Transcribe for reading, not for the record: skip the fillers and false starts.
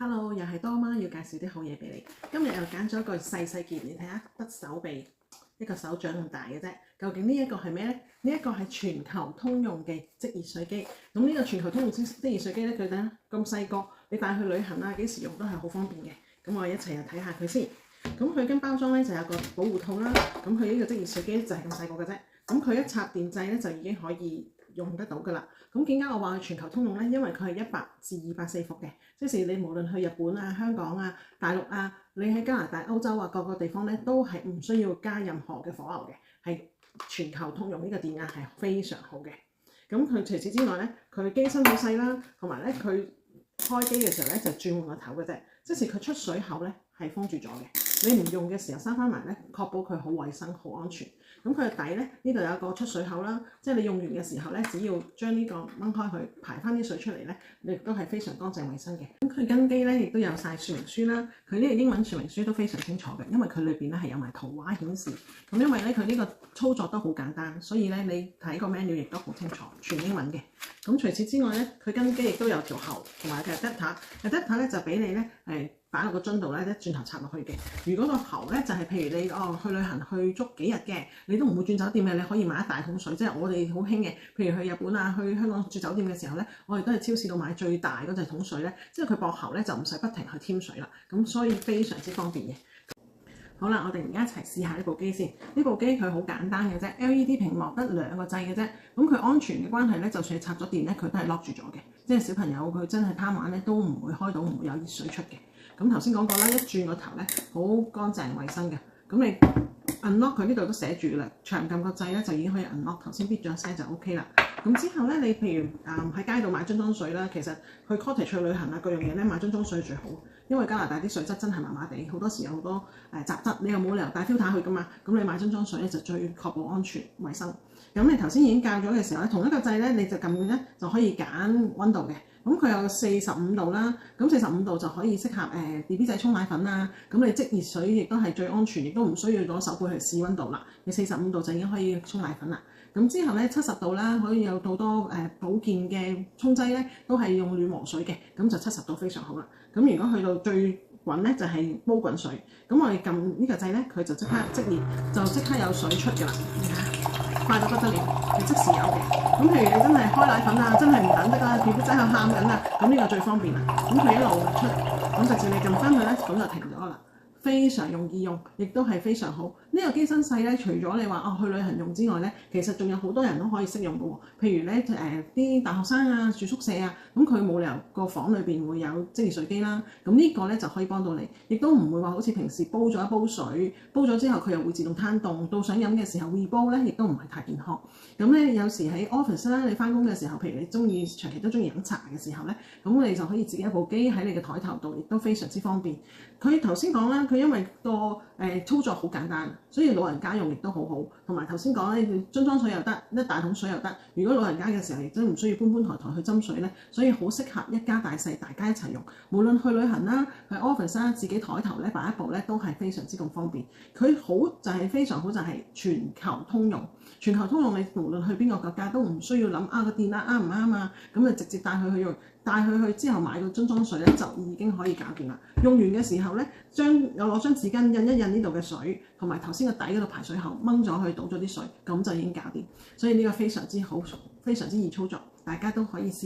Hello，又係多媽要介紹啲好嘢俾你。今日又揀咗一個細細件，你睇下得手臂一個手掌咁大嘅啫。究竟呢一個係咩呢？呢一個係全球通用嘅即熱水機。咁呢個全球通用即熱水機咧，佢睇咁細個，你帶去旅行啊，幾時用都係好方便嘅。咁我哋一齊又睇下佢先。咁佢跟包裝咧就有個保護套啦。咁佢呢個即熱水機就係咁細個嘅啫。咁佢一插電掣咧就已經可以用得到㗎啦。咁點解我話佢全球通用呢？因為佢係100至240伏嘅，即是你無論去日本啊、香港啊、大陸啊，你喺加拿大、歐洲啊各個地方咧，都係唔需要加任何嘅火牛嘅，係全球通用。呢個電壓係非常好嘅。咁佢除此之外咧，佢機身好細啦，同埋咧佢開機嘅時候咧就轉換個頭嘅啫，即是佢出水口咧係封住咗嘅。你唔用嘅時候閂翻埋咧，確保佢好衞生、好安全。咁佢嘅底咧，呢度有一個出水口啦，即係你用完嘅時候咧，只要將呢個掹開佢，排翻啲水出嚟咧，亦都係非常乾淨衞生嘅。咁佢跟機咧，亦都有晒說明書啦。佢呢個英文說明書都非常清楚嘅，因為佢裏邊咧係有埋圖畫顯示。咁因為咧佢呢個操作都好簡單，所以咧你睇個 menu 亦都好清楚，全英文嘅。咁除此之外咧，佢跟機亦都有條喉同埋嘅 adapter 咧就俾你咧擺落個樽度咧，一轉頭插落去嘅。如果個喉咧就係譬如你去旅行去足幾日嘅，你都唔會轉酒店嘅，你可以買一大桶水，即係我哋好興嘅。譬如去日本啊、去香港住酒店嘅時候咧，我哋都係超市度買最大嗰隻桶水咧，即係佢駁喉咧就唔使不停去添水啦。咁所以非常之方便嘅。好啦，我哋而家一齊試下呢部機先。呢部機佢好簡單嘅啫 ，LED 屏幕得2個掣嘅啫。咁佢安全嘅關係咧，就算你插咗電咧，佢都係 lock 住咗嘅。即係小朋友佢真係貪玩咧，都唔會開到，唔會有熱水出嘅。咁頭先講過啦，一轉個頭咧，好乾淨衞生嘅。咁你 unlock 佢呢度都寫住啦，長撳個掣咧就已經可以 unlock。頭先 beep 咗聲就 OK 啦。咁之後咧，你譬如喺街度買樽裝水啦，其實去 cottage 去旅行啊，各樣嘢咧買樽裝水最好，因為加拿大啲水質真係麻麻地，好多時有好多雜質，你又冇理由帶 filter 去噶嘛。咁你買樽裝水咧就最確保安全衞生。咁你頭先已經教咗嘅時候咧，同一個掣咧你就撳咧就可以揀温度嘅。咁佢有45度啦，咁45度就可以適合BB 仔沖奶粉啊。咁你即熱水亦都係最安全，亦都唔需要攞手背去試温度啦。你45度就已經可以沖奶粉啦。咁之後咧70度啦，可以有好多保健嘅沖劑咧，都係用暖和水嘅，咁就70度非常好啦。咁如果去到最滾咧就係煲滾水，咁我哋撳呢個掣咧，佢就即刻即熱，就即刻有水出㗎啦。你睇下，快到不得了，係即時有嘅。咁譬如你真係開奶粉啊，真係唔等得啦，BB仔喺度喊緊啦，咁呢個最方便啦。咁佢一路出，咁直接你撳翻佢咧，咁就停咗啦。非常容易用，亦都係非常好。呢個機身細咧，除咗你話去旅行用之外咧，其實仲有好多人都可以適用嘅喎。譬如咧啲大學生啊，住宿舍啊，咁佢冇理由個房裏邊會有即熱水機啦。咁呢個咧就可以幫到你，亦都唔會話好似平時煲咗一煲水，煲咗之後佢又會自動攤凍，到想飲嘅時候 reball 咧，亦都唔係太健康。咁咧有時喺 office 啦，你翻工嘅時候，譬如你長期都中意飲茶嘅時候咧，咁你就可以自己一部機喺你嘅台頭度，亦都非常之方便。佢頭先講啦，佢因為個操作好簡單，所以老人家用亦都好好。同埋頭先講咧，樽裝水又得，一大桶水又得。如果老人家嘅時候亦都唔需要搬抬去斟水咧，所以好適合一家大細大家一齊用。無論去旅行啦、去 office 啦，自己台頭咧擺一部咧都係非常之咁方便。佢好就係非常好，就係全球通用。全球通用你無論去邊個國家都唔需要諗個電壓啱唔啱啊，咁就直接帶佢去用。帶佢去之後買個樽裝水咧就已經可以搞掂啦。用完嘅時候咧，有攞張紙巾印一印呢度嘅水，同埋頭先個底嗰度排水口掹咗去倒咗啲水，咁就已經搞掂。所以呢個非常之好，非常之易操作，大家都可以試。